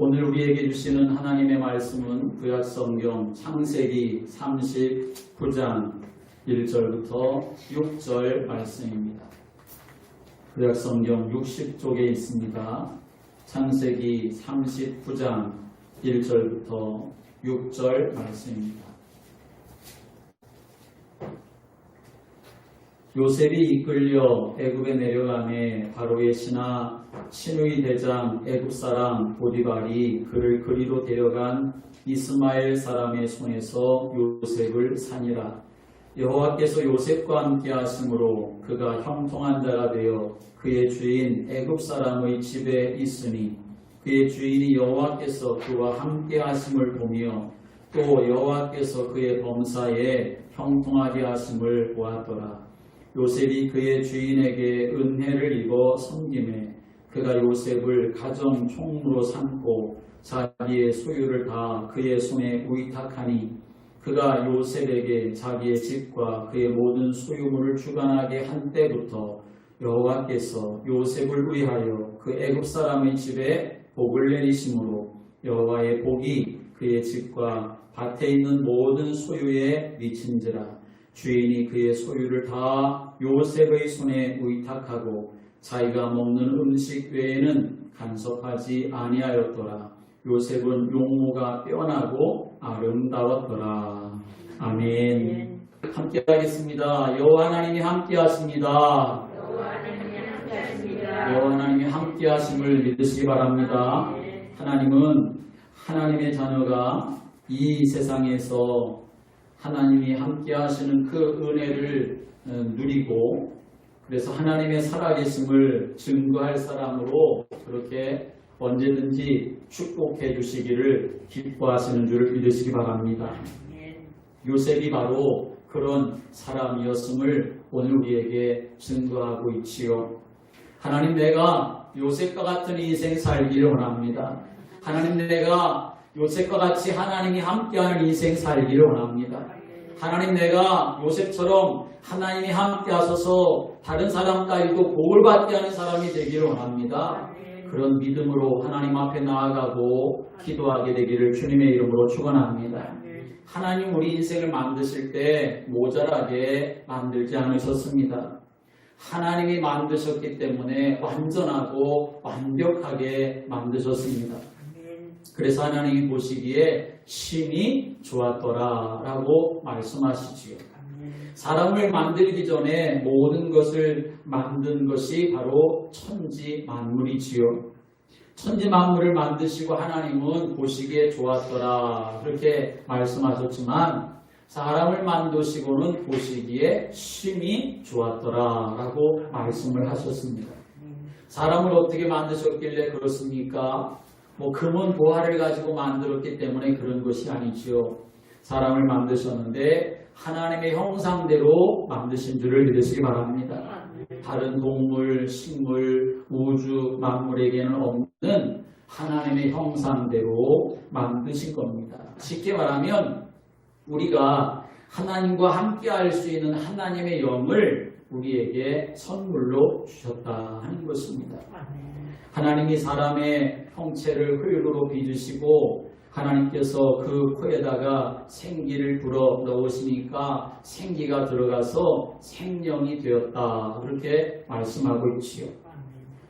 오늘 우리에게 주시는 하나님의 말씀은 구약성경 창세기 39장 1절부터 6절 말씀입니다. 구약성경 60쪽에 있습니다. 창세기 39장 1절부터 6절 말씀입니다. 요셉이 이끌려 애굽에 내려가매 바로의 신하 신우이 대장 애굽 사람 보디발이 그를 그리로 데려간 이스마엘 사람의 손에서 요셉을 산이라. 여호와께서 요셉과 함께 하심으로 그가 형통한 자가 되어 그의 주인 애굽 사람의 집에 있으니 그의 주인이 여호와께서 그와 함께 하심을 보며 또 여호와께서 그의 범사에 형통하게 하심을 보았더라. 요셉이 그의 주인에게 은혜를 입어 섬김에 그가 요셉을 가정 총무로 삼고 자기의 소유를 다 그의 손에 의탁하니 그가 요셉에게 자기의 집과 그의 모든 소유물을 주관하게 한 때부터 여호와께서 요셉을 위하여 그 애굽 사람의 집에 복을 내리심으로 여호와의 복이 그의 집과 밭에 있는 모든 소유에 미친지라. 주인이 그의 소유를 다 요셉의 손에 의탁하고 자기가 먹는 음식 외에는 간섭하지 아니하였더라. 요셉은 용모가 빼어나고 아름다웠더라. 아멘. 함께 하겠습니다. 여호와 하나님이 함께 하십니다. 여호와 하나님이 함께 하심을 믿으시기 바랍니다. 하나님은 하나님의 자녀가 이 세상에서 하나님이 함께 하시는 그 은혜를 누리고 그래서 하나님의 살아계심을 증거할 사람으로 그렇게 언제든지 축복해 주시기를 기뻐하시는 줄을 믿으시기 바랍니다. 요셉이 바로 그런 사람이었음을 오늘 우리에게 증거하고 있지요. 하나님, 내가 요셉과 같은 인생 살기를 원합니다. 하나님, 내가 요셉과 같이 하나님이 함께하는 인생 살기를 원합니다. 하나님, 내가 요셉처럼 하나님이 함께 하셔서 다른 사람 따위도 복을 받게 하는 사람이 되기를 원합니다. 그런 믿음으로 하나님 앞에 나아가고 기도하게 되기를 주님의 이름으로 축원합니다. 하나님 우리 인생을 만드실 때 모자라게 만들지 않으셨습니다. 하나님이 만드셨기 때문에 완전하고 완벽하게 만드셨습니다. 그래서 하나님이 보시기에 심히 좋았더라 라고 말씀하시지요. 사람을 만들기 전에 모든 것을 만든 것이 바로 천지 만물이지요. 천지 만물을 만드시고 하나님은 보시기에 좋았더라 그렇게 말씀하셨지만 사람을 만드시고는 보시기에 심히 좋았더라 라고 말씀을 하셨습니다. 사람을 어떻게 만드셨길래 그렇습니까? 금은 보화를 가지고 만들었기 때문에 그런 것이 아니지요. 사람을 만드셨는데 하나님의 형상대로 만드신 줄을 믿으시기 바랍니다. 다른 동물, 식물, 우주, 만물에게는 없는 하나님의 형상대로 만드신 겁니다. 쉽게 말하면 우리가 하나님과 함께 할 수 있는 하나님의 영을 우리에게 선물로 주셨다 하는 것입니다. 하나님이 사람의 형체를 흙으로 빚으시고 하나님께서 그 코에다가 생기를 불어 넣으시니까 생기가 들어가서 생명이 되었다 그렇게 말씀하고 있지요.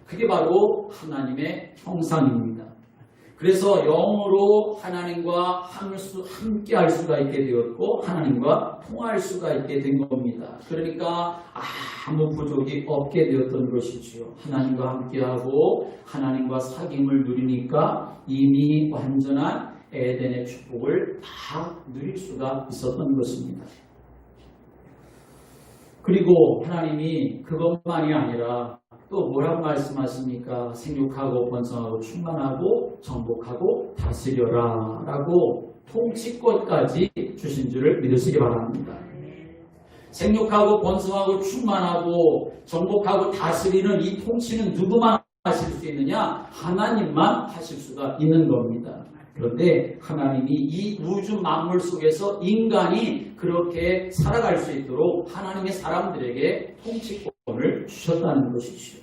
그게 바로 하나님의 형상입니다. 그래서 영으로 하나님과 함께 할 수가 있게 되었고 하나님과 통할 수가 있게 된 겁니다. 그러니까 아무 부족이 없게 되었던 것이지요. 하나님과 함께하고 하나님과 사귐을 누리니까 이미 완전한 에덴의 축복을 다 누릴 수가 있었던 것입니다. 그리고 하나님이 그것만이 아니라 또 뭐라고 말씀하십니까? 생육하고 번성하고 충만하고 정복하고 다스려라 라고 통치권까지 주신 줄을 믿으시기 바랍니다. 생육하고 번성하고 충만하고 정복하고 다스리는 이 통치는 누구만 하실 수 있느냐? 하나님만 하실 수가 있는 겁니다. 그런데 하나님이 이 우주 만물 속에서 인간이 그렇게 살아갈 수 있도록 하나님의 사람들에게 통치권을 주셨다는 것이죠.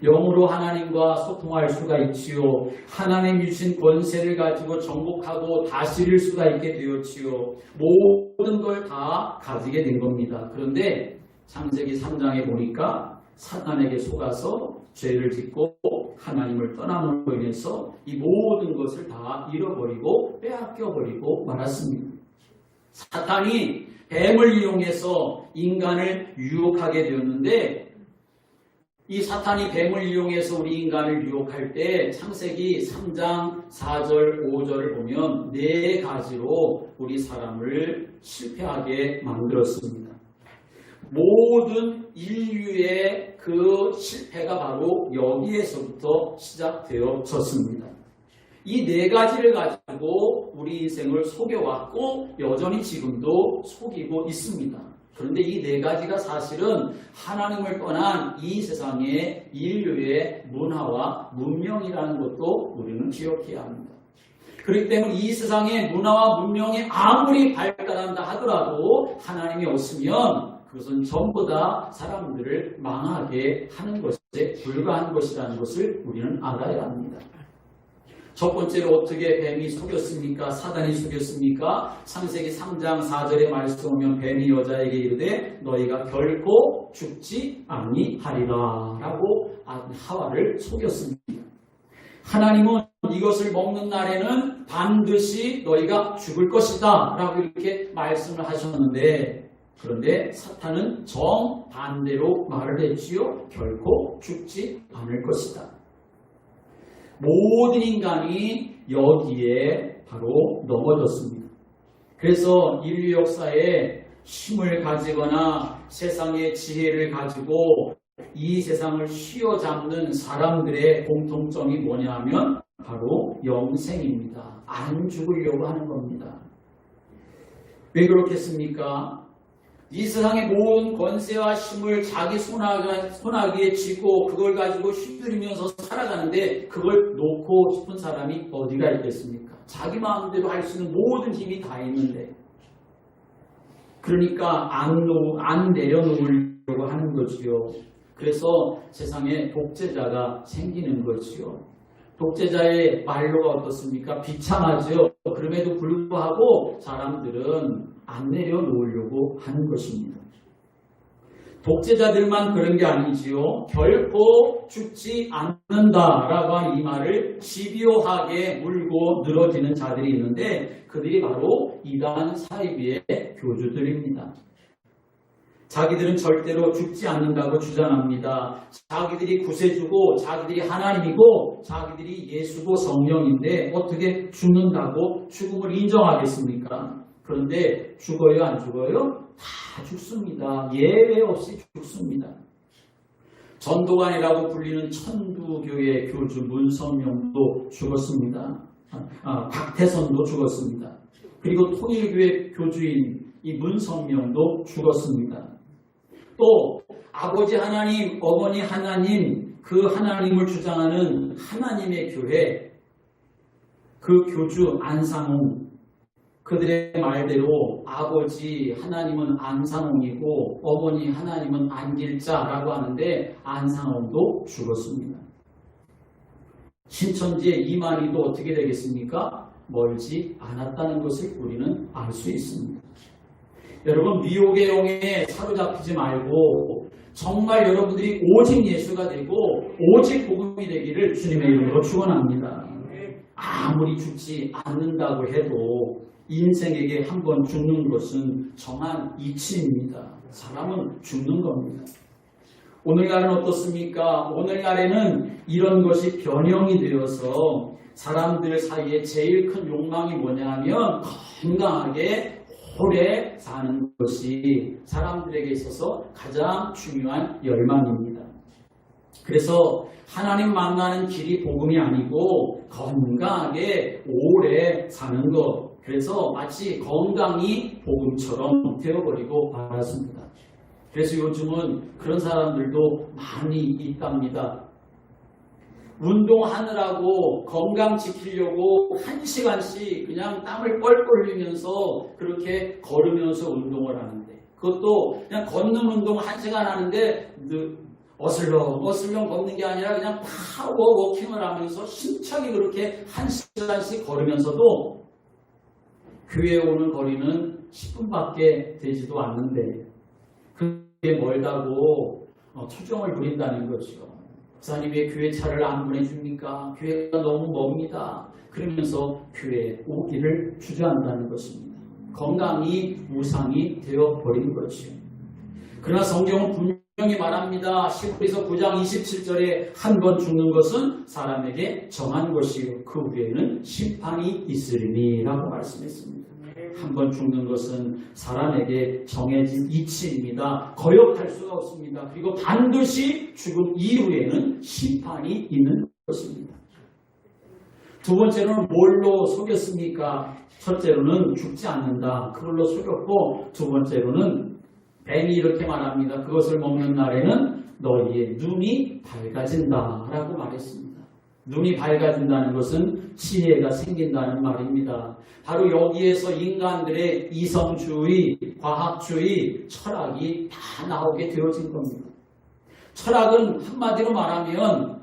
영으로 하나님과 소통할 수가 있지요. 하나님이 주신 권세를 가지고 정복하고 다스릴 수가 있게 되었지요. 모든 걸 다 가지게 된 겁니다. 그런데 창세기 3장에 보니까 사탄에게 속아서 죄를 짓고 하나님을 떠남으로 인해서 이 모든 것을 다 잃어버리고 빼앗겨버리고 말았습니다. 사탄이 뱀을 이용해서 인간을 유혹하게 되었는데, 이 사탄이 뱀을 이용해서 우리 인간을 유혹할 때 창세기 3장 4절 5절을 보면 4가지로 우리 사람을 실패하게 만들었습니다. 모든 인류의 그 실패가 바로 여기에서부터 시작되어졌습니다. 이 4가지를 가지고 우리 인생을 속여왔고 여전히 지금도 속이고 있습니다. 그런데 이 4가지가 사실은 하나님을 떠난 이 세상의 인류의 문화와 문명이라는 것도 우리는 기억해야 합니다. 그렇기 때문에 이 세상의 문화와 문명이 아무리 발달한다 하더라도 하나님이 없으면 그것은 전부 다 사람들을 망하게 하는 것에 불과한 것이라는 것을 우리는 알아야 합니다. 첫 번째로 어떻게 뱀이 속였습니까? 사단이 속였습니까? 창세기 3장 4절의 말씀 보면 뱀이 여자에게 이르되 너희가 결코 죽지 아니하리라 라고 하와를 속였습니다. 하나님은 이것을 먹는 날에는 반드시 너희가 죽을 것이다 라고 이렇게 말씀을 하셨는데, 그런데 사탄은 정반대로 말을 했지요. 결코 죽지 않을 것이다. 모든 인간이 여기에 바로 넘어졌습니다. 그래서 인류 역사에 힘을 가지거나 세상의 지혜를 가지고 이 세상을 휘어잡는 사람들의 공통점이 뭐냐 하면 바로 영생입니다. 안 죽으려고 하는 겁니다. 왜 그렇겠습니까? 이 세상의 모든 권세와 힘을 자기 손아귀에 쥐고 그걸 가지고 휘두르면서 살아가는데 그걸 놓고 싶은 사람이 어디가 있겠습니까? 자기 마음대로 할 수 있는 모든 힘이 다 있는데, 그러니까 안 내려놓으려고 하는 거지요. 그래서 세상에 독재자가 생기는 거지요. 독재자의 말로가 어떻습니까? 비참하죠. 그럼에도 불구하고 사람들은 안 내려놓으려고 하는 것입니다. 독재자들만 그런 게 아니지요. 결코 죽지 않는다라고 하는 이 말을 집요하게 물고 늘어지는 자들이 있는데 그들이 바로 이단 사이비의 교주들입니다. 자기들은 절대로 죽지 않는다고 주장합니다. 자기들이 구세주고 자기들이 하나님이고 자기들이 예수고 성령인데 어떻게 죽는다고 죽음을 인정하겠습니까? 그런데 죽어요 안 죽어요? 다 죽습니다. 예외 없이 죽습니다. 전도관이라고 불리는 천주교의 교주 문성명도 죽었습니다. 박태선도 죽었습니다. 그리고 통일교의 교주인 이 문성명도 죽었습니다. 또 아버지 하나님, 어머니 하나님, 그 하나님을 주장하는 하나님의 교회, 그 교주 안상홍, 그들의 말대로 아버지 하나님은 안상홍이고 어머니 하나님은 안길자라고 하는데 안상홍도 죽었습니다. 신천지의 이만희도 어떻게 되겠습니까? 멀지 않았다는 것을 우리는 알 수 있습니다. 여러분, 미혹의 영에 사로잡히지 말고 정말 여러분들이 오직 예수가 되고 오직 복음이 되기를 주님의 이름으로 축원합니다. 아무리 죽지 않는다고 해도 인생에게 한 번 죽는 것은 정한 이치입니다. 사람은 죽는 겁니다. 오늘날은 어떻습니까? 오늘날에는 이런 것이 변형이 되어서 사람들 사이에 제일 큰 욕망이 뭐냐 하면 건강하게 오래 사는 것이 사람들에게 있어서 가장 중요한 열망입니다. 그래서 하나님 만나는 길이 복음이 아니고 건강하게 오래 사는 것. 그래서 마치 건강이 복음처럼 되어버리고 말았습니다. 그래서 요즘은 그런 사람들도 많이 있답니다. 운동하느라고 건강 지키려고 1시간씩 그냥 땀을 뻘뻘 흘리면서 그렇게 걸으면서 운동을 하는데, 그것도 그냥 걷는 운동 1시간 하는데 어슬렁 걷는 게 아니라 그냥 파워워킹을 하면서 힘차게 그렇게 1시간씩 걸으면서도 교회에 오는 거리는 10분밖에 되지도 않는데 그게 멀다고 투정을 부린다는 거죠. 목사님 왜 교회 차를 안 보내줍니까? 교회가 너무 멉니다. 그러면서 교회에 오기를 주저한다는 것입니다. 건강이 무상이 되어버린 거죠. 그러나 성경은 분명히 말합니다. 히브리서 9장 27절에 한 번 죽는 것은 사람에게 정한 것이요 그 후에는 심판이 있으리니 라고 말씀했습니다. 한 번 죽는 것은 사람에게 정해진 이치입니다. 거역할 수가 없습니다. 그리고 반드시 죽음 이후에는 심판이 있는 것입니다. 두 번째로는 뭘로 속였습니까? 첫째로는 죽지 않는다. 그걸로 속였고 두 번째로는 뱀이 이렇게 말합니다. 그것을 먹는 날에는 너희의 눈이 밝아진다 라고 말했습니다. 눈이 밝아진다는 것은 지혜가 생긴다는 말입니다. 바로 여기에서 인간들의 이성주의, 과학주의, 철학이 다 나오게 되어진 겁니다. 철학은 한마디로 말하면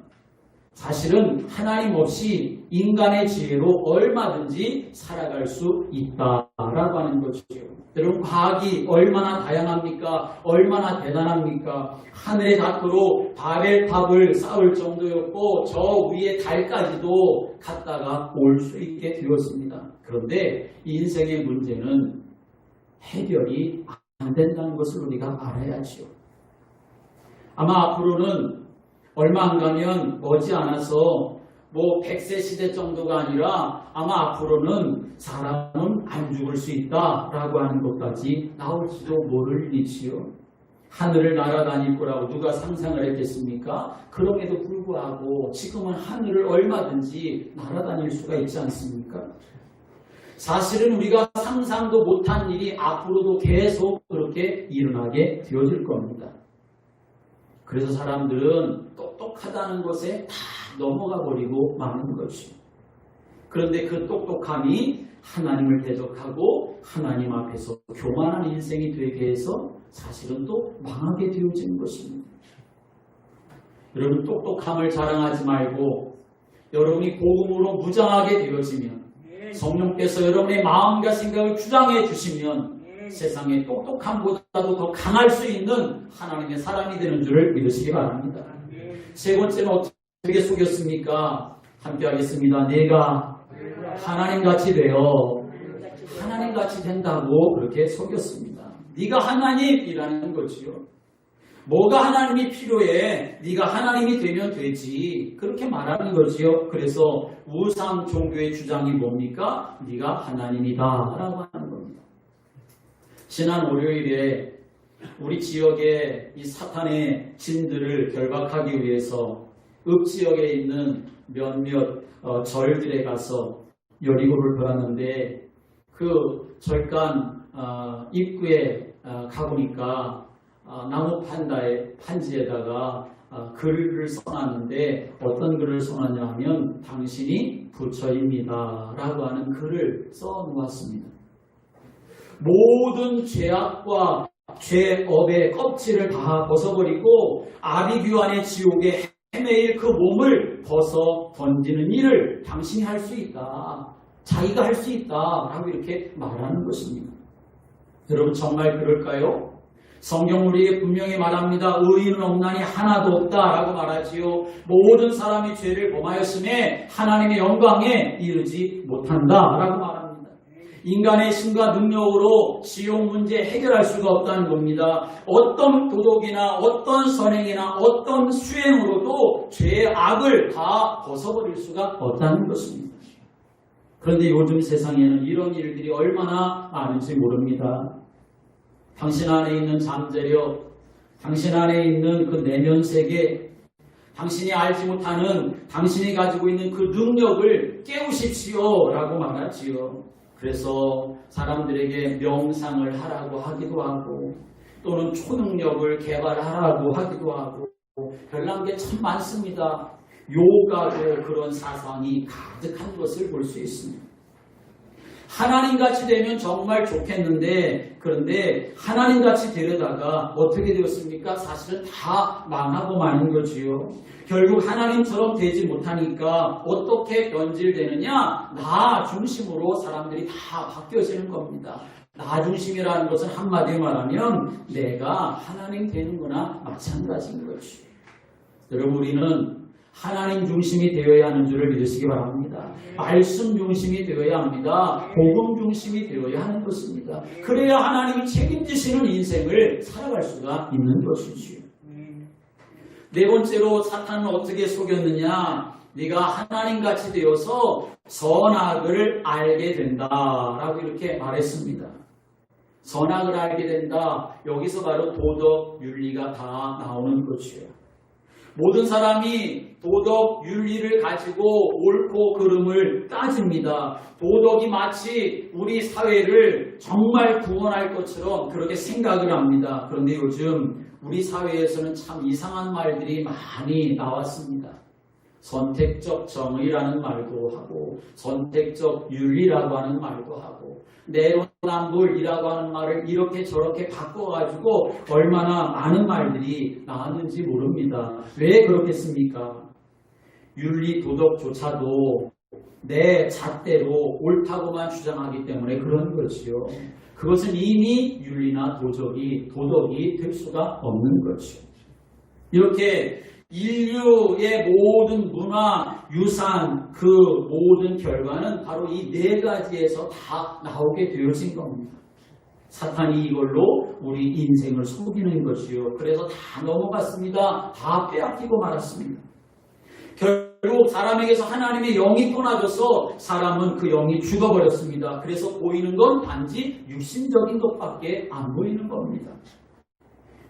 사실은 하나님 없이 인간의 지혜로 얼마든지 살아갈 수 있다라고 하는 거죠. 여러분 과학이 얼마나 다양합니까? 얼마나 대단합니까? 하늘의 다크로 바벨탑을 쌓을 정도였고 저 위에 달까지도 갔다가 올 수 있게 되었습니다. 그런데 인생의 문제는 해결이 안 된다는 것을 우리가 알아야죠. 아마 앞으로는 얼마 안 가면 머지않아서 100세 시대 정도가 아니라 아마 앞으로는 사람은 안 죽을 수 있다라고 하는 것까지 나올지도 모를 일이지요. 하늘을 날아다닐 거라고 누가 상상을 했겠습니까? 그럼에도 불구하고 지금은 하늘을 얼마든지 날아다닐 수가 있지 않습니까? 사실은 우리가 상상도 못한 일이 앞으로도 계속 그렇게 일어나게 되어질 겁니다. 그래서 사람들은 똑똑하다는 것에 다 넘어가 버리고 마는 것이죠. 그런데 그 똑똑함이 하나님을 대적하고 하나님 앞에서 교만한 인생이 되게 해서 사실은 또 망하게 되어지는 것입니다. 여러분 똑똑함을 자랑하지 말고 여러분이 복음으로 무장하게 되어지면 성령께서 여러분의 마음과 생각을 주장해 주시면 세상에 똑똑함보다도 더 강할 수 있는 하나님의 사람이 되는 줄을 믿으시기 바랍니다. 세 번째는 어떻게 속였습니까? 함께 하겠습니다. 내가 하나님같이 되어 하나님같이 된다고 그렇게 속였습니다. 네가 하나님이라는 거지요. 뭐가 하나님이 필요해? 네가 하나님이 되면 되지. 그렇게 말하는 거지요. 그래서 우상 종교의 주장이 뭡니까? 네가 하나님이다 라고 하는 겁니다. 지난 월요일에 우리 지역의 이 사탄의 진들을 결박하기 위해서 읍지역에 있는 몇몇 절들에 가서 여리고를 돌았는데 그 절간 입구에 가보니까 나무 판지에다가 글을 써놨는데 어떤 글을 써놨냐 하면 당신이 부처입니다 라고 하는 글을 써놓았습니다. 모든 죄악과 죄업의 껍질을 다 벗어버리고 아비규환의 지옥에 헤매일 그 몸을 벗어 던지는 일을 당신이 할 수 있다. 자기가 할 수 있다. 라고 이렇게 말하는 것입니다. 여러분 정말 그럴까요? 성경 우리에게 분명히 말합니다. 의인은 없나니 하나도 없다 라고 말하지요. 모든 사람이 죄를 범하였음에 하나님의 영광에 이르지 못한다 라고 말합니다. 인간의 힘과 능력으로 지옥 문제 해결할 수가 없다는 겁니다. 어떤 도덕이나 어떤 선행이나 어떤 수행으로도 죄의 악을 다 벗어버릴 수가 없다는 것입니다. 그런데 요즘 세상에는 이런 일들이 얼마나 많은지 모릅니다. 당신 안에 있는 잠재력, 당신 안에 있는 그 내면 세계, 당신이 알지 못하는 당신이 가지고 있는 그 능력을 깨우십시오 라고 말하지요. 그래서 사람들에게 명상을 하라고 하기도 하고 또는 초능력을 개발하라고 하기도 하고 별난 게 참 많습니다. 요가도 그런 사상이 가득한 것을 볼 수 있습니다. 하나님같이 되면 정말 좋겠는데 그런데 하나님같이 되려다가 어떻게 되었습니까? 사실은 다 망하고 마는 거지요. 결국 하나님처럼 되지 못하니까 어떻게 변질되느냐? 나 중심으로 사람들이 다 바뀌어지는 겁니다. 나 중심이라는 것은 한마디로 말하면 내가 하나님 되는 거나 마찬가지인 거지. 여러분 우리는 하나님 중심이 되어야 하는 줄을 믿으시기 바랍니다. 말씀 중심이 되어야 합니다. 복음 중심이 되어야 하는 것입니다. 그래야 하나님이 책임지시는 인생을 살아갈 수가 있는 것이지요. 네 번째로 사탄은 어떻게 속였느냐? 네가 하나님같이 되어서 선악을 알게 된다라고 이렇게 말했습니다. 선악을 알게 된다. 여기서 바로 도덕, 윤리가 다 나오는 것이에요. 모든 사람이 도덕, 윤리를 가지고 옳고 그름을 따집니다. 도덕이 마치 우리 사회를 정말 구원할 것처럼 그렇게 생각을 합니다. 그런데 요즘 우리 사회에서는 참 이상한 말들이 많이 나왔습니다. 선택적 정의라는 말도 하고 선택적 윤리라고 하는 말도 하고 내로남불이라고 하는 말을 이렇게 저렇게 바꿔가지고 얼마나 많은 말들이 나왔는지 모릅니다. 왜 그렇겠습니까? 윤리 도덕조차도 내 잣대로 옳다고만 주장하기 때문에 그런 거지요. 그것은 이미 윤리나 도덕이 될 수가 없는 거죠. 이렇게 인류의 모든 문화, 유산, 그 모든 결과는 바로 이 네 가지에서 다 나오게 되어진 겁니다. 사탄이 이걸로 우리 인생을 속이는 것이요. 그래서 다 넘어갔습니다. 다 빼앗기고 말았습니다. 결국 사람에게서 하나님의 영이 떠나져서 사람은 그 영이 죽어버렸습니다. 그래서 보이는 건 단지 육신적인 것밖에 안 보이는 겁니다.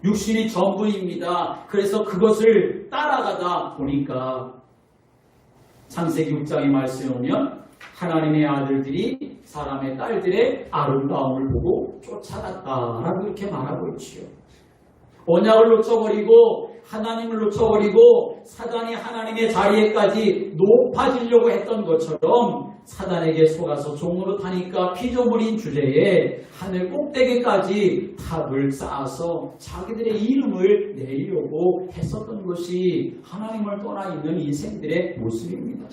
육신이 전부입니다. 그래서 그것을 따라가다 보니까 창세기 6장의 말씀에 오면 하나님의 아들들이 사람의 딸들의 아름다움을 보고 쫓아갔다라고 이렇게 말하고 있지요. 언약을 놓쳐버리고 하나님을 놓쳐버리고 사단이 하나님의 자리에까지 높아지려고 했던 것처럼 사단에게 속아서 종으로 타니까 피조물인 주제에 하늘 꼭대기까지 탑을 쌓아서 자기들의 이름을 내리려고 했었던 것이 하나님을 떠나 있는 인생들의 모습입니다.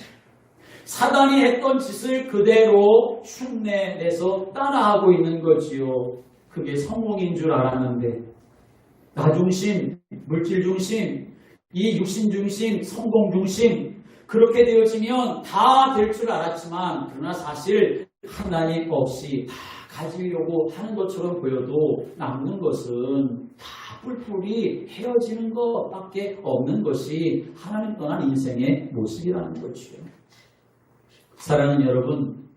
사단이 했던 짓을 그대로 흉내내서 따라하고 있는 거지요. 그게 성공인 줄 알았는데 나 중심, 물질 중심, 이 육신 중심, 성공 중심 그렇게 되어지면 다 될 줄 알았지만 그러나 사실 하나님 없이 다 가지려고 하는 것처럼 보여도 남는 것은 다 뿔뿔이 헤어지는 것밖에 없는 것이 하나님 떠난 인생의 모습이라는 거죠. 사랑하는 여러분,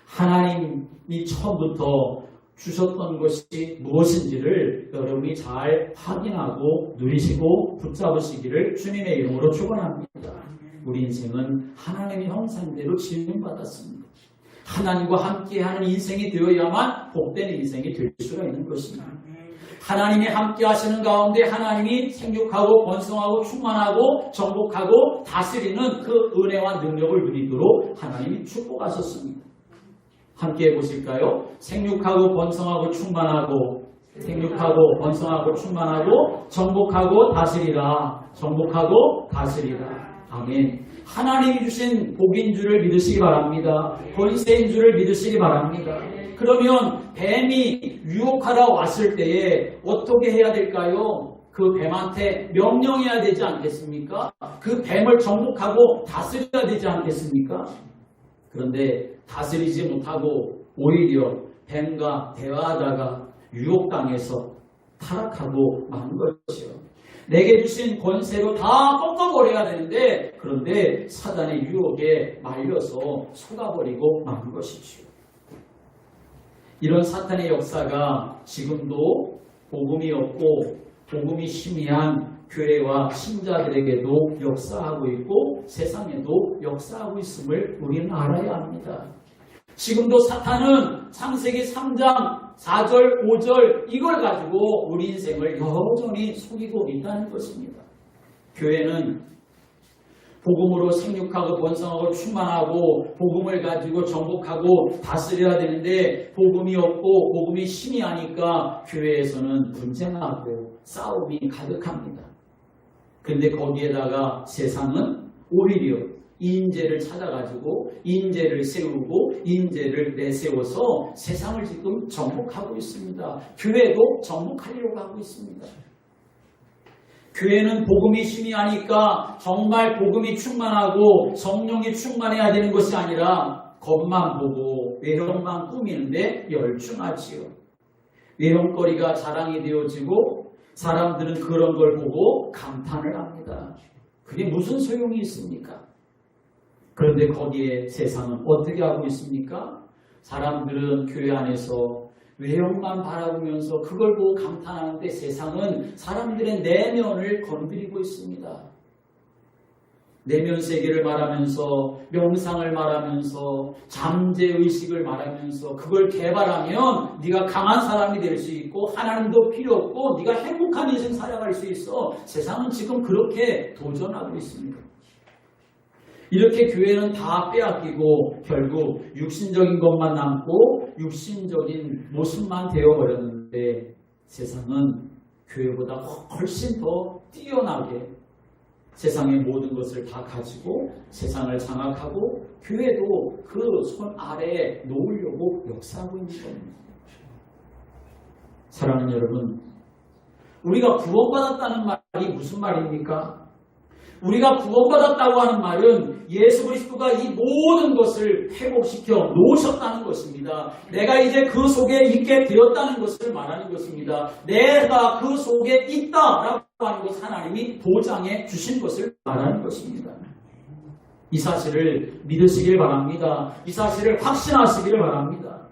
하나님이 처음부터 주셨던 것이 무엇인지를 여러분이 잘 확인하고 누리시고 붙잡으시기를 주님의 이름으로 축원합니다. 우리 인생은 하나님의 형상대로 지음받았습니다. 하나님과 함께하는 인생이 되어야만 복된 인생이 될 수가 있는 것입니다. 하나님이 함께 하시는 가운데 하나님이 생육하고 번성하고 충만하고 정복하고 다스리는 그 은혜와 능력을 누리도록 하나님이 축복하셨습니다. 함께 해보실까요? 생육하고 번성하고 충만하고 생육하고 번성하고 충만하고 정복하고 다스리라. 정복하고 다스리라. 아멘. 하나님이 주신 복인 줄을 믿으시기 바랍니다. 권세인 줄을 믿으시기 바랍니다. 그러면 뱀이 유혹하러 왔을 때에 어떻게 해야 될까요? 그 뱀한테 명령해야 되지 않겠습니까? 그 뱀을 정복하고 다스려야 되지 않겠습니까? 그런데 다스리지 못하고 오히려 뱀과 대화하다가 유혹당해서 타락하고 만 것이요. 내게 주신 권세로 다 꺾어버려야 되는데 그런데 사단의 유혹에 말려서 속아버리고 만 것이죠. 이런 사탄의 역사가 지금도 복음이 없고 복음이 희미한 교회와 신자들에게도 역사하고 있고 세상에도 역사하고 있음을 우리는 알아야 합니다. 지금도 사탄은 창세기 3장 4절, 5절 이걸 가지고 우리 인생을 여전히 속이고 있다는 것입니다. 교회는 복음으로 생육하고 번성하고 충만하고 복음을 가지고 정복하고 다스려야 되는데 복음이 없고 복음이 희미하니까 교회에서는 분쟁하고 싸움이 가득합니다. 그런데 거기에다가 세상은 오히려 인재를 찾아가지고 인재를 세우고 인재를 내세워서 세상을 지금 정복하고 있습니다. 교회도 정복하려고 하고 있습니다. 교회는 복음이 희미하니까 정말 복음이 충만하고 성령이 충만해야 되는 것이 아니라 겉만 보고 외형만 꾸미는데 열중하지요. 외형거리가 자랑이 되어지고 사람들은 그런 걸 보고 감탄을 합니다. 그게 무슨 소용이 있습니까? 그런데 거기에 세상은 어떻게 하고 있습니까? 사람들은 교회 안에서 외형만 바라보면서 그걸 보고 감탄하는데 세상은 사람들의 내면을 건드리고 있습니다. 내면 세계를 말하면서 명상을 말하면서 잠재의식을 말하면서 그걸 개발하면 네가 강한 사람이 될 수 있고 하나님도 필요 없고 네가 행복한 인생 살아갈 수 있어. 세상은 지금 그렇게 도전하고 있습니다. 이렇게 교회는 다 빼앗기고 결국 육신적인 것만 남고 육신적인 모습만 되어버렸는데 세상은 교회보다 훨씬 더 뛰어나게 세상의 모든 것을 다 가지고 세상을 장악하고 교회도 그 손 아래에 놓으려고 역사하고 있는 겁니다. 사랑하는 여러분, 우리가 구원받았다는 말이 무슨 말입니까? 우리가 구원받았다고 하는 말은 예수 그리스도가 이 모든 것을 회복시켜 놓으셨다는 것입니다. 내가 이제 그 속에 있게 되었다는 것을 말하는 것입니다. 내가 그 속에 있다라고 하는 것 하나님이 보장해 주신 것을 말하는 것입니다. 이 사실을 믿으시길 바랍니다. 이 사실을 확신하시기를 바랍니다.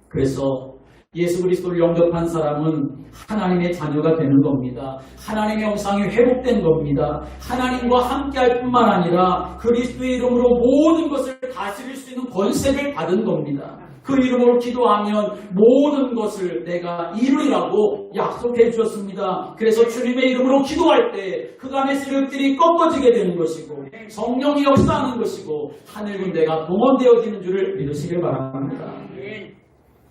그래서 예수 그리스도를 영접한 사람은 하나님의 자녀가 되는 겁니다. 하나님의 형상이 회복된 겁니다. 하나님과 함께할 뿐만 아니라 그리스도의 이름으로 모든 것을 다스릴 수 있는 권세를 받은 겁니다. 그 이름으로 기도하면 모든 것을 내가 이루리라고 약속해 주셨습니다. 그래서 주님의 이름으로 기도할 때 그간의 세력들이 꺾어지게 되는 것이고 성령이 역사하는 것이고 하늘 군대가 동원되어지는 줄을 믿으시길 바랍니다.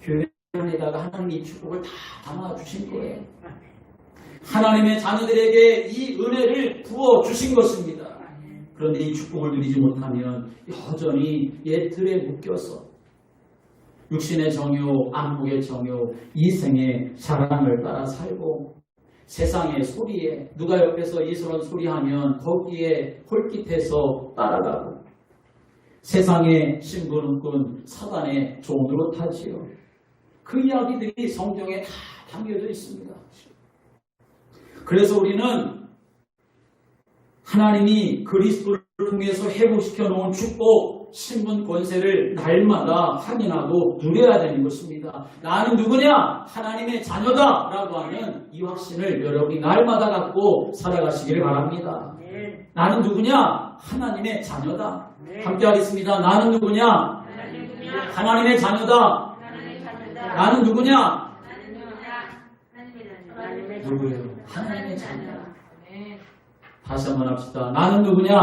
교회 안에다가 하나님이 이 축복을 다 담아주신 거예요. 하나님의 자녀들에게 이 은혜를 부어주신 것입니다. 그런데 이 축복을 누리지 못하면 여전히 옛 틀에 묶여서 육신의 정욕, 안목의 정욕, 이생의 자랑을 따라 살고 세상의 소리에 누가 옆에서 이스런 소리하면 거기에 홀깃해서 따라가고 세상의 심부름꾼 사단의 종으로 타지요. 그 이야기들이 성경에 다 담겨져 있습니다. 그래서 우리는 하나님이 그리스도를 통해서 회복시켜 놓은 축복, 신분 권세를 날마다 확인하고 누려야 되는 것입니다. 나는 누구냐? 하나님의 자녀다라고 하는 이 확신을 여러분이 날마다 갖고 살아가시기를 바랍니다. 나는 누구냐? 하나님의 자녀다. 함께 하겠습니다. 나는 누구냐? 하나님의 자녀다. 나는 누구냐? 누구예요? 하나님의 자녀. 다시 한번 합시다. 나는 누구냐?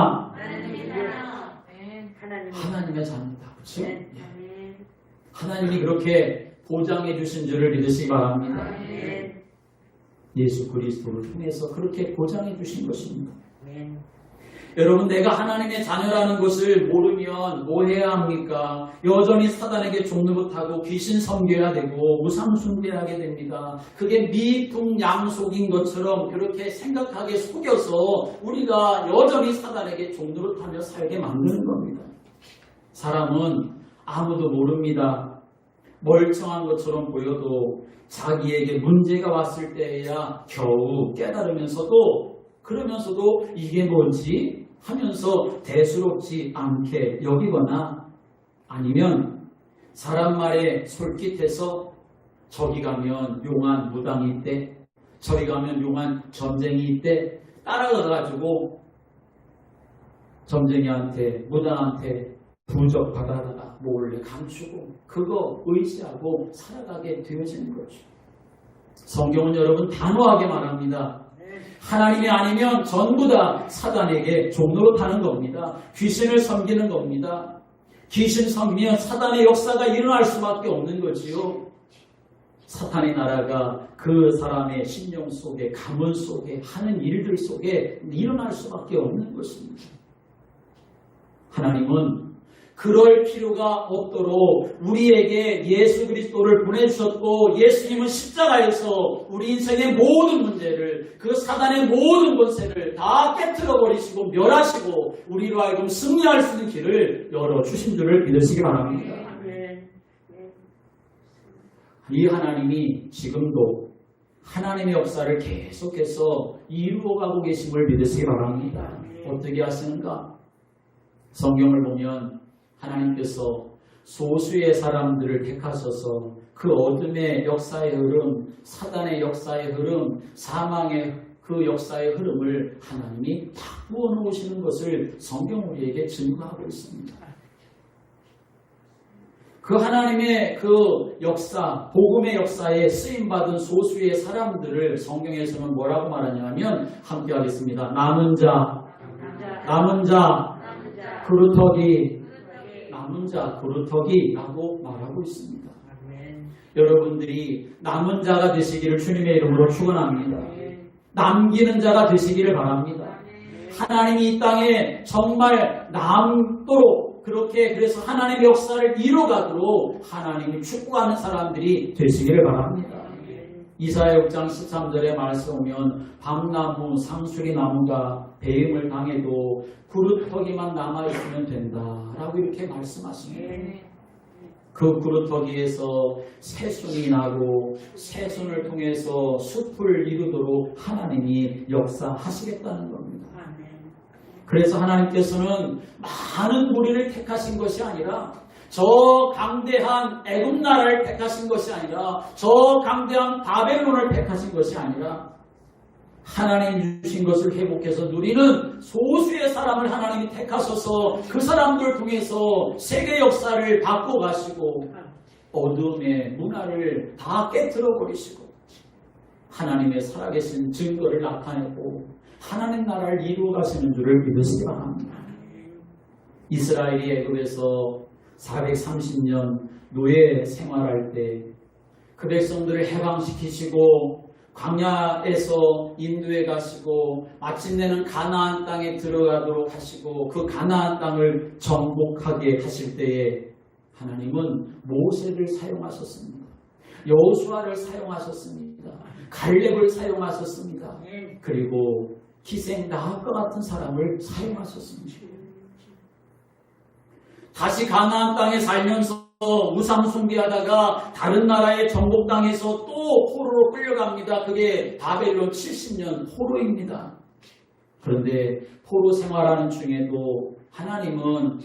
하나님의 자녀다. 그렇죠? 하나님이 그렇게 보장해 주신 줄을 믿으시기 바랍니다. 예수 그리스도를 통해서 그렇게 보장해 주신 것입니다. 여러분, 내가 하나님의 자녀라는 것을 모르면 뭐 해야 합니까? 여전히 사단에게 종노릇하고 귀신 섬겨야 되고 우상 숭배하게 됩니다. 그게 미풍양속인 것처럼 그렇게 생각하게 속여서 우리가 여전히 사단에게 종노릇하며 살게 만드는 겁니다. 사람은 아무도 모릅니다. 멀쩡한 것처럼 보여도 자기에게 문제가 왔을 때야 겨우 깨달으면서도 그러면서도 이게 뭔지 하면서 대수롭지 않게 여기거나 아니면 사람 말에 솔깃해서 저기 가면 용한 무당이 있대, 저기 가면 용한 점쟁이 있대 따라가가지고 점쟁이한테 무당한테 부적받아다가 몰래 감추고 그거 의지하고 살아가게 되어지는 거죠. 성경은 여러분 단호하게 말합니다. 하나님이 아니면 전부 다 사단에게 종로로 타는 겁니다. 귀신을 섬기는 겁니다. 귀신 섬기면 사단의 역사가 일어날 수밖에 없는 거지요. 사탄의 나라가 그 사람의 심령 속에, 가문 속에, 하는 일들 속에 일어날 수밖에 없는 것입니다. 하나님은 그럴 필요가 없도록 우리에게 예수 그리스도를 보내주셨고, 예수님은 십자가에서 우리 인생의 모든 문제를, 그 사단의 모든 권세를 다 깨트려 버리시고 멸하시고 우리로 하여금 승리할 수 있는 길을 열어주신 줄을 믿으시기 바랍니다. 이 하나님이 지금도 하나님의 역사를 계속해서 이루어가고 계심을 믿으시기 바랍니다. 어떻게 하시는가? 성경을 보면 하나님께서 소수의 사람들을 택하셔서 그 어둠의 역사의 흐름, 사단의 역사의 흐름, 사망의 그 역사의 흐름을 하나님이 바꾸어 놓으시는 것을 성경 우리에게 증거하고 있습니다. 그 하나님의 그 역사, 복음의 역사에 쓰임받은 소수의 사람들을 성경에서는 뭐라고 말하냐면, 함께 하겠습니다. 남은 자, 그루터기, 남은 자, 그루터기라고 말하고 있습니다. 여러분들이 남은 자가 되시기를 주님의 이름으로 축원합니다. 남기는 자가 되시기를 바랍니다. 하나님이 이 땅에 정말 남도록, 그렇게 그래서 하나님의 역사를 이뤄가도록 하나님이 축복하는 사람들이 되시기를 바랍니다. 이사야 6장 13절에 말씀 오면 밤나무, 상수리 나무가 배임을 당해도 구루터기만 남아있으면 된다라고 이렇게 말씀하십니다. 그 구루터기에서 새순이 나고 새순을 통해서 숲을 이루도록 하나님이 역사하시겠다는 겁니다. 그래서 하나님께서는 많은 무리를 택하신 것이 아니라, 저 강대한 애굽 나라를 택하신 것이 아니라, 저 강대한 바벨론을 택하신 것이 아니라, 하나님 주신 것을 회복해서 누리는 소수의 사람을 하나님이 택하셔서 그 사람들을 통해서 세계 역사를 바꿔가시고 어둠의 문화를 다 깨트려 버리시고 하나님의 살아계신 증거를 나타내고 하나님 나라를 이루어 가시는 줄을 믿으시기 바랍니다. 이스라엘이 애굽에서 430년 노예 생활할 때 그 백성들을 해방시키시고 광야에서 인도해 가시고 마침내는 가나안 땅에 들어가도록 하시고 그 가나안 땅을 정복하게 하실 때에 하나님은 모세를 사용하셨습니다. 여호수아를 사용하셨습니다. 갈렙을 사용하셨습니다. 그리고 기생 나합과 같은 사람을 사용하셨습니다. 다시 가나안 땅에 살면서 우상 숭배하다가 다른 나라의 정복 땅에서 또 포로로 끌려갑니다. 그게 바벨론 70년 포로입니다. 그런데 포로 생활하는 중에도 하나님은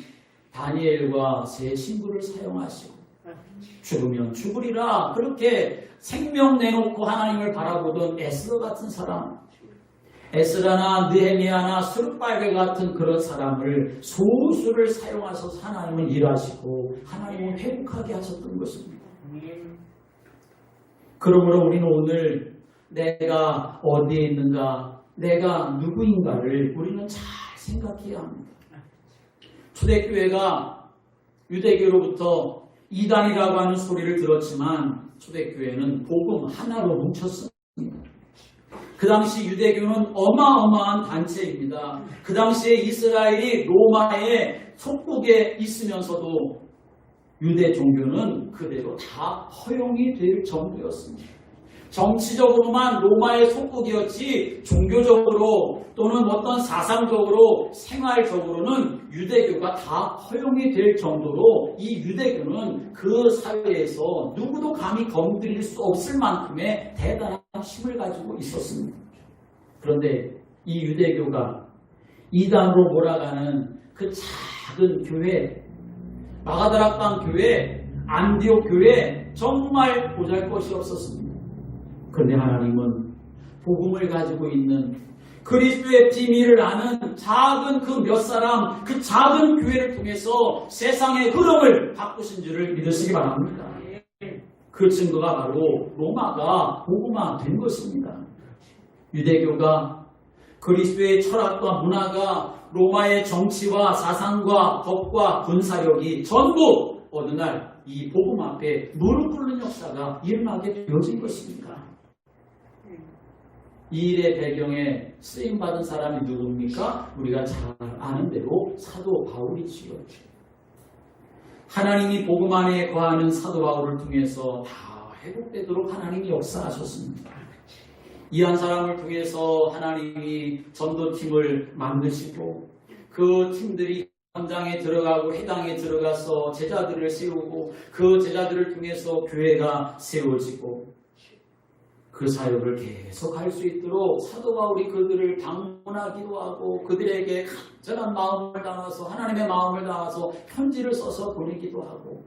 다니엘과 세 신부를 사용하시고 죽으면 죽으리라 그렇게 생명 내놓고 하나님을 바라보던 에스더 같은 사람, 에스라나 느헤미야나 스룹바벨 같은 그런 사람을 소수를 사용하셔서 하나님은 일하시고 하나님은 회복하게 하셨던 것입니다. 그러므로 우리는 오늘 내가 어디에 있는가, 내가 누구인가를 우리는 잘 생각해야 합니다. 초대교회가 유대교로부터 이단이라고 하는 소리를 들었지만 초대교회는 복음 하나로 뭉쳤습니다. 그 당시 유대교는 어마어마한 단체입니다. 그 당시에 이스라엘이 로마의 속국에 있으면서도 유대 종교는 그대로 다 허용이 될 정도였습니다. 정치적으로만 로마의 속국이었지 종교적으로 또는 어떤 사상적으로 생활적으로는 유대교가 다 허용이 될 정도로 이 유대교는 그 사회에서 누구도 감히 건드릴 수 없을 만큼의 대단한 힘을 가지고 있었습니다. 그런데 이 유대교가 이단으로 몰아가는 그 작은 교회, 마가다락방 교회, 안디옥 교회 정말 보잘것이 없었습니다. 그런데 하나님은 복음을 가지고 있는 그리스도의 비밀을 아는 작은 그 몇 사람, 그 작은 교회를 통해서 세상의 흐름을 바꾸신 줄을 믿으시기 바랍니다. 그 증거가 바로 로마가 복음화된 것입니다. 유대교가 그리스도의 철학과 문화가 로마의 정치와 사상과 법과 군사력이 전부 어느 날 이 복음 앞에 무릎 꿇는 역사가 일어나게 되어진 것입니다. 이 일의 배경에 쓰임받은 사람이 누굽니까? 우리가 잘 아는 대로 사도 바울이지요. 하나님이 복음 안에 거하는 사도 바울을 통해서 다 회복되도록 하나님이 역사하셨습니다. 이 한 사람을 통해서 하나님이 전도팀을 만드시고 그 팀들이 현장에 들어가고 회당에 들어가서 제자들을 세우고 그 제자들을 통해서 교회가 세워지고 그 사역을 계속 할 수 있도록 사도 바울이 그들을 방문하기도 하고 그들에게 간절한 마음을 담아서 하나님의 마음을 담아서 편지를 써서 보내기도 하고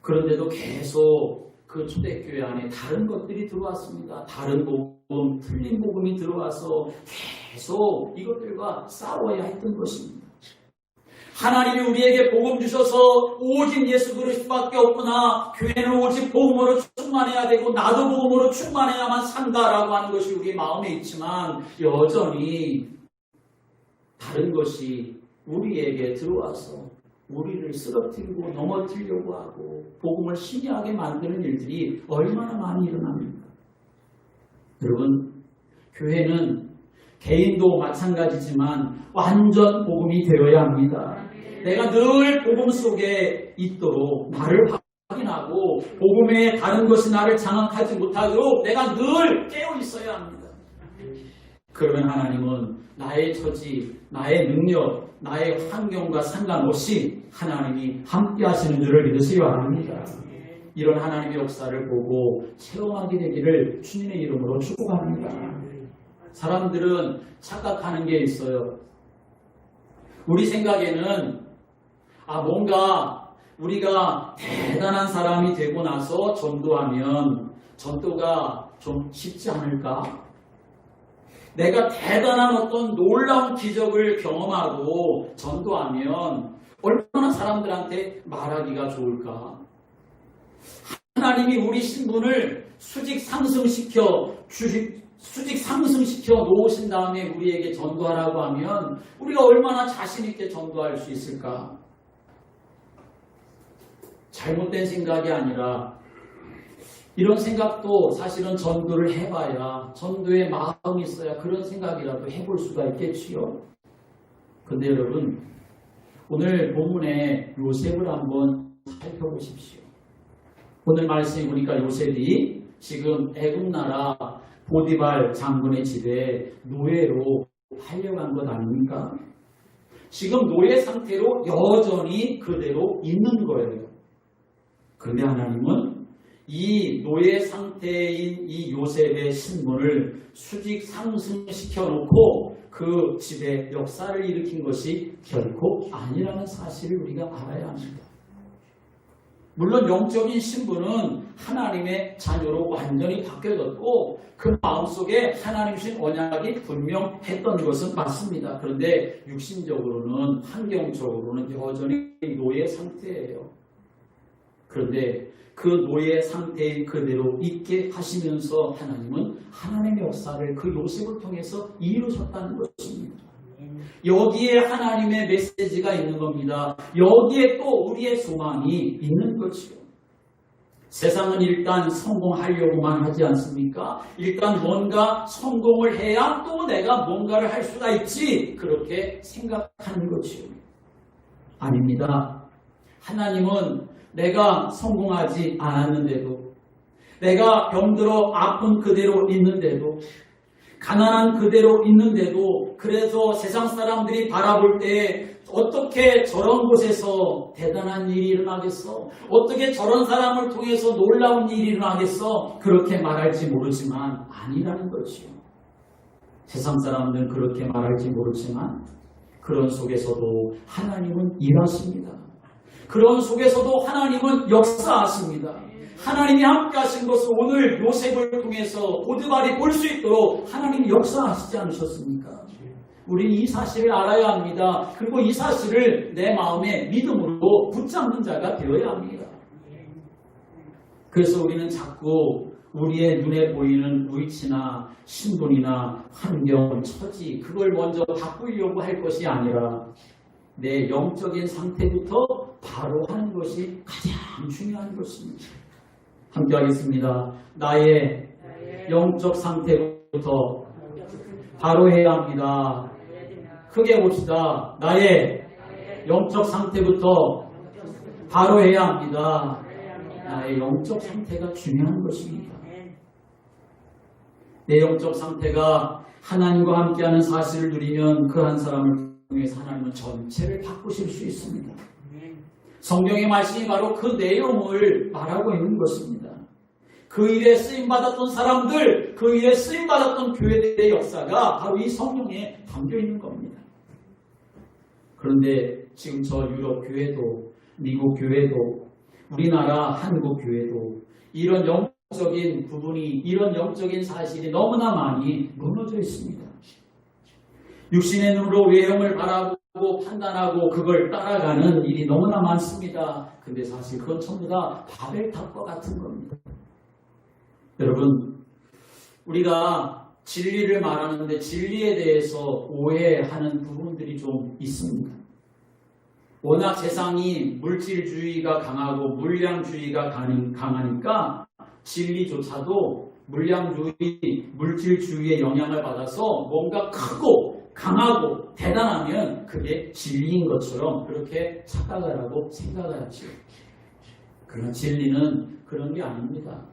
그런데도 계속 그 초대교회 안에 다른 것들이 들어왔습니다. 다른 복음, 틀린 복음이 들어와서 계속 이것들과 싸워야 했던 것입니다. 하나님이 우리에게 복음 주셔서 오직 예수 그리스도밖에 없구나. 교회는 오직 복음으로 충만해야 되고 나도 복음으로 충만해야만 산다라고 하는 것이 우리 마음에 있지만 여전히 다른 것이 우리에게 들어와서 우리를 쓰러뜨리고 넘어뜨리려고 하고 복음을 희미하게 만드는 일들이 얼마나 많이 일어납니까? 여러분, 교회는 개인도 마찬가지지만 완전 복음이 되어야 합니다. 내가 늘 복음 속에 있도록 나를 확인하고 복음에 다른 것이 나를 장악하지 못하도록 내가 늘 깨어 있어야 합니다. 그러면 하나님은 나의 처지, 나의 능력, 나의 환경과 상관없이 하나님이 함께 하시는 줄을 믿으셔야 합니다. 이런 하나님의 역사를 보고 체험하게 되기를 주님의 이름으로 축복합니다. 사람들은 착각하는 게 있어요. 우리 생각에는 뭔가 우리가 대단한 사람이 되고 나서 전도하면 전도가 좀 쉽지 않을까? 내가 대단한 어떤 놀라운 기적을 경험하고 전도하면 얼마나 사람들한테 말하기가 좋을까? 하나님이 우리 신분을 수직 상승시켜 놓으신 다음에 우리에게 전도하라고 하면 우리가 얼마나 자신 있게 전도할 수 있을까? 잘못된 생각이 아니라 이런 생각도 사실은 전도를 해봐야 전도의 마음이 있어야 그런 생각이라도 해볼 수가 있겠지요. 근데 여러분 오늘 본문의 요셉을 한번 살펴보십시오. 오늘 말씀에 보니까 요셉이 지금 애굽 나라 보디발 장군의 집에 노예로 팔려간 것 아닙니까? 지금 노예 상태로 여전히 그대로 있는 거예요. 그런데 하나님은 이 노예 상태인 이 요셉의 신분을 수직 상승시켜 놓고 그 집에 역사를 일으킨 것이 결코 아니라는 사실을 우리가 알아야 합니다. 물론 영적인 신분은 하나님의 자녀로 완전히 바뀌어졌고 그 마음속에 하나님 주신 언약이 분명했던 것은 맞습니다. 그런데 육신적으로는 환경적으로는 여전히 노예 상태예요. 그런데 그 노예 상태인 그대로 있게 하시면서 하나님은 하나님의 역사를 그 요셉을 통해서 이루셨다는 것입니다. 여기에 하나님의 메시지가 있는 겁니다. 여기에 또 우리의 소망이 있는 것이요. 세상은 일단 성공하려고만 하지 않습니까? 일단 뭔가 성공을 해야 또 내가 뭔가를 할 수가 있지 그렇게 생각하는 것이요. 아닙니다. 하나님은 내가 성공하지 않았는데도 내가 병들어 아픈 그대로 있는데도 가난한 그대로 있는데도 그래서 세상 사람들이 바라볼 때 어떻게 저런 곳에서 대단한 일이 일어나겠어? 어떻게 저런 사람을 통해서 놀라운 일이 일어나겠어? 그렇게 말할지 모르지만 아니라는 것이요. 세상 사람들은 그렇게 말할지 모르지만 그런 속에서도 하나님은 일하십니다. 그런 속에서도 하나님은 역사하십니다. 하나님이 함께 하신 것을 오늘 요셉을 통해서 보디발이 볼 수 있도록 하나님이 역사하시지 않으셨습니까? 우리는 이 사실을 알아야 합니다. 그리고 이 사실을 내 마음에 믿음으로 붙잡는 자가 되어야 합니다. 그래서 우리는 자꾸 우리의 눈에 보이는 위치나 신분이나 환경, 처지 그걸 먼저 바꾸려고 할 것이 아니라 내 영적인 상태부터 바로 하는 것이 가장 중요한 것입니다. 함께 하겠습니다. 나의 영적 상태부터 바로 해야 합니다. 크게 봅시다. 나의 영적 상태부터 바로 해야 합니다. 나의 영적 상태가 중요한 것입니다. 내 영적 상태가 하나님과 함께하는 사실을 누리면 그 한 사람을 통해서 하나님은 전체를 바꾸실 수 있습니다. 성경의 말씀이 바로 그 내용을 말하고 있는 것입니다. 그 일에 쓰임받았던 사람들, 그 일에 쓰임받았던 교회들의 역사가 바로 이 성경에 담겨 있는 겁니다. 그런데 지금 저 유럽 교회도, 미국 교회도, 우리나라 한국 교회도 이런 영적인 부분이, 이런 영적인 사실이 너무나 많이 무너져 있습니다. 육신의 눈으로 외형을 바라보고 판단하고 그걸 따라가는 일이 너무나 많습니다. 근데 사실 그건 전부 다 바벨탑과 같은 겁니다. 여러분, 우리가 진리를 말하는데 진리에 대해서 오해하는 부분들이 좀 있습니다. 워낙 세상이 물질주의가 강하고 물량주의가 강하니까 진리조차도 물량주의, 물질주의의 영향을 받아서 뭔가 크고 강하고 대단하면 그게 진리인 것처럼 그렇게 착각을 하고 생각을 하죠. 그러나 진리는 그런 게 아닙니다.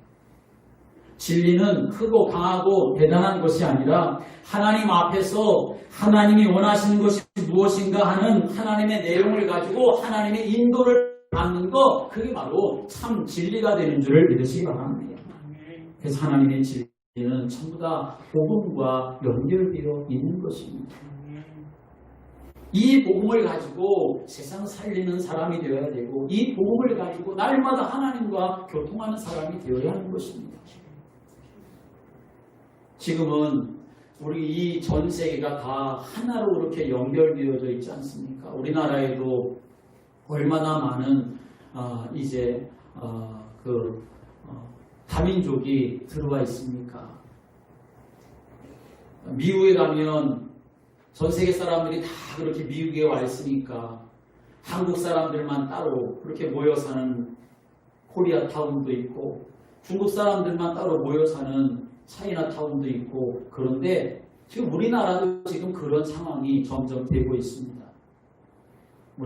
진리는 크고 강하고 대단한 것이 아니라 하나님 앞에서 하나님이 원하시는 것이 무엇인가 하는 하나님의 내용을 가지고 하나님의 인도를 받는 것, 그게 바로 참 진리가 되는 줄을 믿으시기 바랍니다. 그래서 하나님의 진리는 전부 다 복음과 연결되어 있는 것입니다. 이 복음을 가지고 세상 살리는 사람이 되어야 되고 이 복음을 가지고 날마다 하나님과 교통하는 사람이 되어야 하는 것입니다. 지금은 우리 이 전 세계가 다 하나로 그렇게 연결되어져 있지 않습니까? 우리나라에도 얼마나 많은 다민족이 들어와 있습니까? 미국에 가면 전 세계 사람들이 다 그렇게 미국에 와 있으니까 한국 사람들만 따로 그렇게 모여 사는 코리아타운도 있고 중국 사람들만 따로 모여 사는 차이나타운도 있고, 그런데 지금 우리나라도 지금 그런 상황이 점점 되고 있습니다.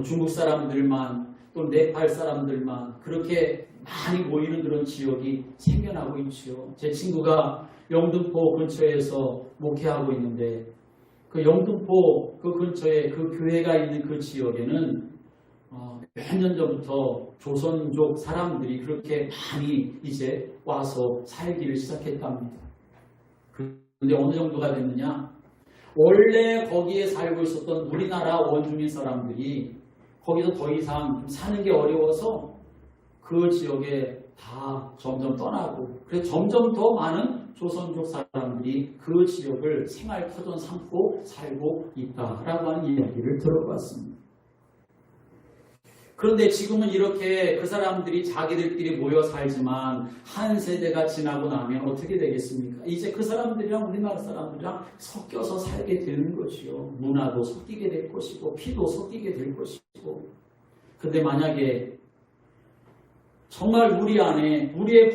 중국 사람들만 또 네팔 사람들만 그렇게 많이 모이는 그런 지역이 생겨나고 있죠. 제 친구가 영등포 근처에서 목회하고 있는데 그 영등포 그 근처에 그 교회가 있는 그 지역에는 몇 년 전부터 조선족 사람들이 그렇게 많이 이제 와서 살기를 시작했답니다. 그런데 어느 정도가 됐느냐? 원래 거기에 살고 있었던 우리나라 원주민 사람들이 거기서 더 이상 사는 게 어려워서 그 지역에 다 점점 떠나고, 그래서 점점 더 많은 조선족 사람들이 그 지역을 생활 터전 삼고 살고 있다라고 하는 이야기를 들어봤습니다. 그런데 지금은 이렇게 그 사람들이 자기들끼리 모여 살지만 한 세대가 지나고 나면 어떻게 되겠습니까? 이제 그 사람들이랑 우리나라 사람들이랑 섞여서 살게 되는 것이요. 문화도 섞이게 될 것이고 피도 섞이게 될 것이고. 그런데 만약에 정말 우리 안에, 우리의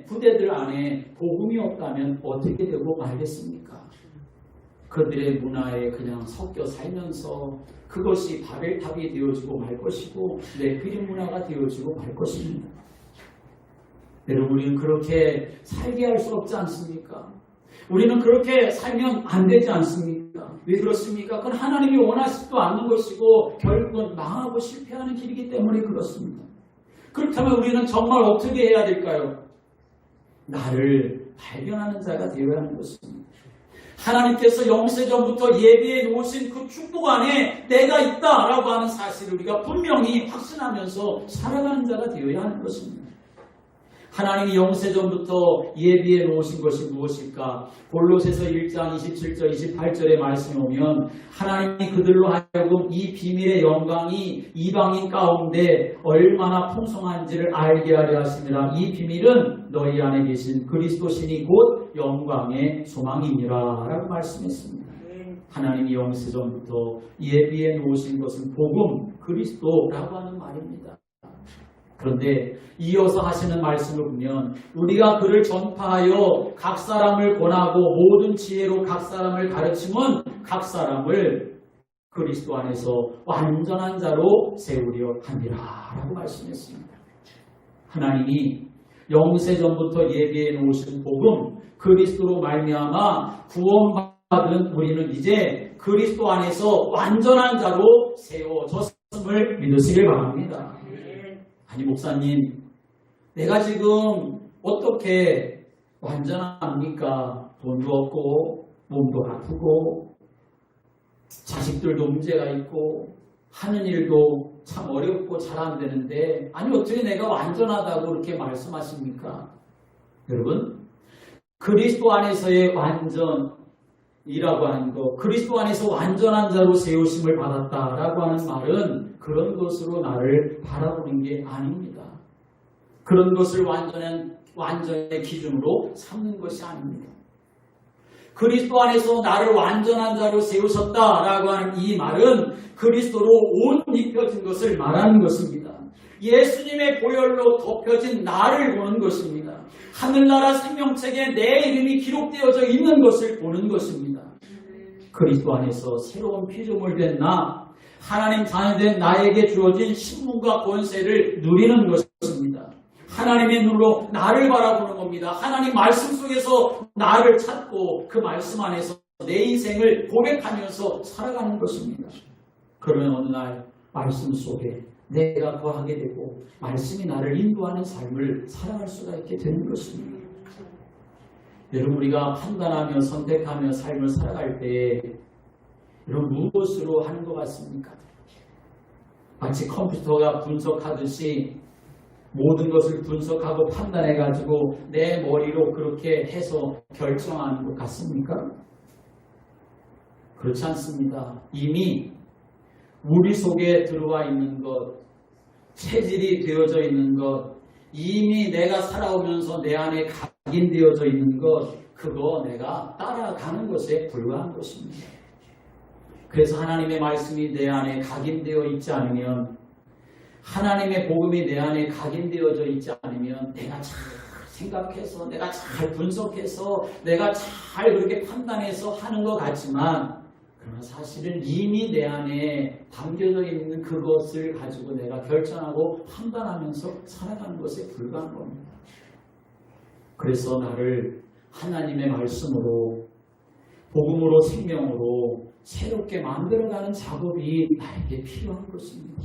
부대들 안에 복음이 없다면 어떻게 되고 말겠습니까? 그들의 문화에 그냥 섞여 살면서 그것이 바벨탑이 되어지고 말 것이고 네피림 문화가 되어지고 말 것입니다. 여러분, 우리는 그렇게 살게 할 수 없지 않습니까? 우리는 그렇게 살면 안 되지 않습니까? 왜 그렇습니까? 그건 하나님이 원하시지도 않는 것이고 결국은 망하고 실패하는 길이기 때문에 그렇습니다. 그렇다면 우리는 정말 어떻게 해야 될까요? 나를 발견하는 자가 되어야 하는 것입니다. 하나님께서 영세전부터 예비해 놓으신 그 축복 안에 내가 있다라고 하는 사실을 우리가 분명히 확신하면서 살아가는 자가 되어야 하는 것입니다. 하나님이 영세전부터 예비해 놓으신 것이 무엇일까? 골로새서 1장 27절 28절의 말씀에 오면 하나님이 그들로 하여금 이 비밀의 영광이 이방인 가운데 얼마나 풍성한지를 알게 하려 하심이라. 이 비밀은 너희 안에 계신 그리스도신이 곧 영광의 소망이니라 라고 말씀했습니다. 하나님이 영세전부터 예비해 놓으신 것은 복음, 그리스도라고 하는 말입니다. 그런데 이어서 하시는 말씀을 보면 우리가 그를 전파하여 각 사람을 권하고 모든 지혜로 각 사람을 가르치면 각 사람을 그리스도 안에서 완전한 자로 세우려 함이라 라고 말씀했습니다. 하나님이 영세전부터 예비해 놓으신 복음, 그리스도로 말미암아 구원받은 우리는 이제 그리스도 안에서 완전한 자로 세워졌음을 믿으시길 바랍니다. 아니 목사님, 내가 지금 어떻게 완전합니까? 돈도 없고 몸도 아프고 자식들도 문제가 있고 하는 일도 참 어렵고 잘 안 되는데 아니 어떻게 내가 완전하다고 그렇게 말씀하십니까? 여러분, 그리스도 안에서의 완전이라고 하는 것, 그리스도 안에서 완전한 자로 세우심을 받았다라고 하는 말은 그런 것으로 나를 바라보는 게 아닙니다. 그런 것을 완전의 기준으로 삼는 것이 아닙니다. 그리스도 안에서 나를 완전한 자로 세우셨다라고 하는 이 말은 그리스도로 옷 입혀진 것을 말하는 것입니다. 예수님의 보혈로 덮여진 나를 보는 것입니다. 하늘나라 생명책에 내 이름이 기록되어져 있는 것을 보는 것입니다. 그리스도 안에서 새로운 피조물 된 나, 하나님 자녀된 나에게 주어진 신분과 권세를 누리는 것입니다. 하나님의 눈으로 나를 바라보는 겁니다. 하나님 말씀 속에서 나를 찾고 그 말씀 안에서 내 인생을 고백하면서 살아가는 것입니다. 그러면 어느 날 말씀 속에 내가 거하게 되고 말씀이 나를 인도하는 삶을 살아갈 수가 있게 되는 것입니다. 여러분, 우리가 판단하며 선택하며 삶을 살아갈 때 여러분 무엇으로 하는 것 같습니까? 마치 컴퓨터가 분석하듯이 모든 것을 분석하고 판단해가지고 내 머리로 그렇게 해서 결정하는 것 같습니까? 그렇지 않습니다. 이미 우리 속에 들어와 있는 것, 체질이 되어져 있는 것, 이미 내가 살아오면서 내 안에 각인되어져 있는 것, 그거 내가 따라가는 것에 불과한 것입니다. 그래서 하나님의 말씀이 내 안에 각인되어 있지 않으면, 하나님의 복음이 내 안에 각인되어져 있지 않으면 내가 잘 생각해서, 내가 잘 분석해서, 내가 잘 그렇게 판단해서 하는 것 같지만, 그러나 사실은 이미 내 안에 담겨져 있는 그것을 가지고 내가 결정하고 판단하면서 살아가는 것에 불과한 겁니다. 그래서 나를 하나님의 말씀으로, 복음으로, 생명으로 새롭게 만들어가는 작업이 나에게 필요한 것입니다.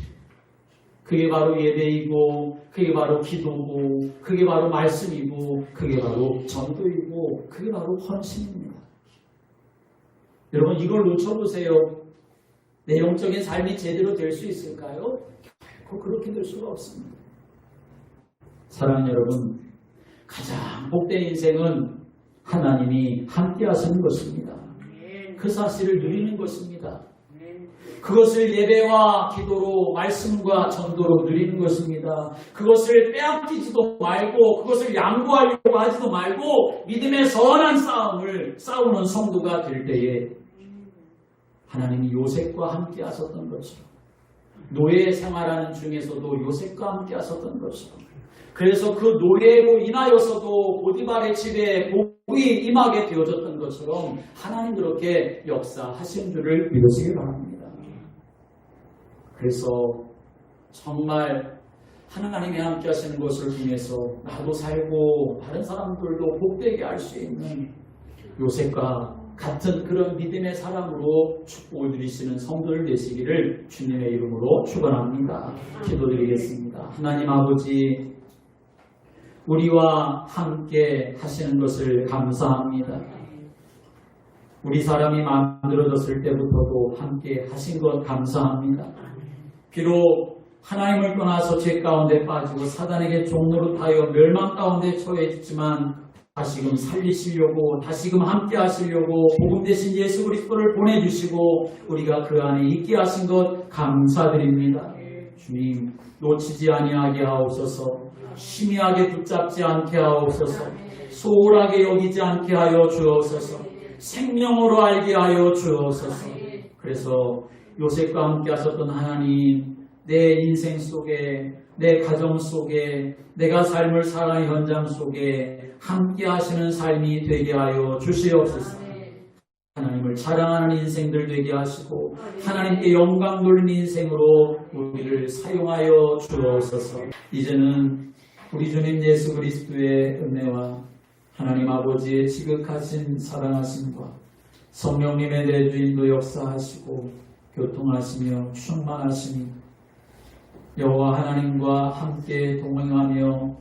그게 바로 예배이고, 그게 바로 기도고, 그게 바로 말씀이고, 그게 바로 전도이고, 그게 바로 헌신입니다. 여러분, 이걸 놓쳐보세요. 내 영적인 삶이 제대로 될 수 있을까요? 결코 그렇게 될 수가 없습니다. 사랑하는 여러분, 가장 복된 인생은 하나님이 함께 하시는 것입니다. 그 사실을 누리는 것입니다. 그것을 예배와 기도로, 말씀과 전도로 누리는 것입니다. 그것을 빼앗기지도 말고, 그것을 양보하려고 하지도 말고, 믿음의 선한 싸움을 싸우는 성도가 될 때에 하나님이 요셉과 함께 하셨던 것처럼, 노예 생활하는 중에서도 요셉과 함께 하셨던 것처럼, 그래서 그 노예로 인하여서도 보디발의 집에 복이 임하게 되어졌던 것처럼 하나님 그렇게 역사하신 줄을 믿으시기 바랍니다. 그래서 정말 하나님이 함께 하시는 것을 통해서 나도 살고 다른 사람들도 복되게 할 수 있는 요셉과 같은 그런 믿음의 사람으로 축복을 누리시는 성도들 되시기를 주님의 이름으로 축원합니다. 기도드리겠습니다. 하나님 아버지, 우리와 함께 하시는 것을 감사합니다. 우리 사람이 만들어졌을 때부터도 함께 하신 것 감사합니다. 비록 하나님을 떠나서 죄 가운데 빠지고 사단에게 종노릇하여 멸망 가운데 처해 있지만 다시금 살리시려고 다시금 함께 하시려고 복음 대신 예수 그리스도를 보내주시고 우리가 그 안에 있게 하신 것 감사드립니다. 주님 놓치지 아니하게 하옵소서. 희미하게 붙잡지 않게 하옵소서. 소홀하게 여기지 않게 하여 주옵소서. 생명으로 알게 하여 주옵소서. 그래서 요셉과 함께 하셨던 하나님, 내 인생 속에, 내 가정 속에, 내가 삶을 살아가는 현장 속에 함께 하시는 삶이 되게 하여 주시옵소서. 하나님을 자랑하는 인생들 되게 하시고 하나님께 영광 돌리는 인생으로 우리를 사용하여 주옵소서. 이제는 우리 주님 예수 그리스도의 은혜와 하나님 아버지의 지극하신 사랑하심과 성령님의 내주인도 역사하시고 교통하시며 충만하시니 여호와 하나님과 함께 동행하며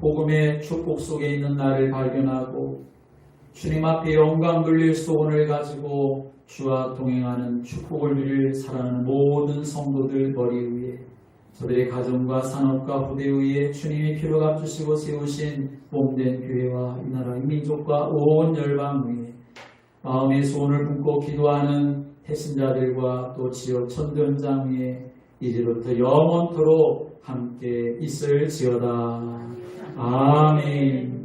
복음의 축복 속에 있는 나를 발견하고 주님 앞에 영광 돌릴 소원을 가지고 주와 동행하는 축복을 누릴 사랑하는 모든 성도들 머리 위에 저들의 가정과 산업과 후대 위에 주님이 피로 갚으시고 세우신 몸된 교회와 이 나라 이 민족과 온 열방 위에 마음의 소원을 품고 기도하는 태신자들과 또 지역 천전장 위에 이제부터 영원토록 함께 있을지어다. 아멘.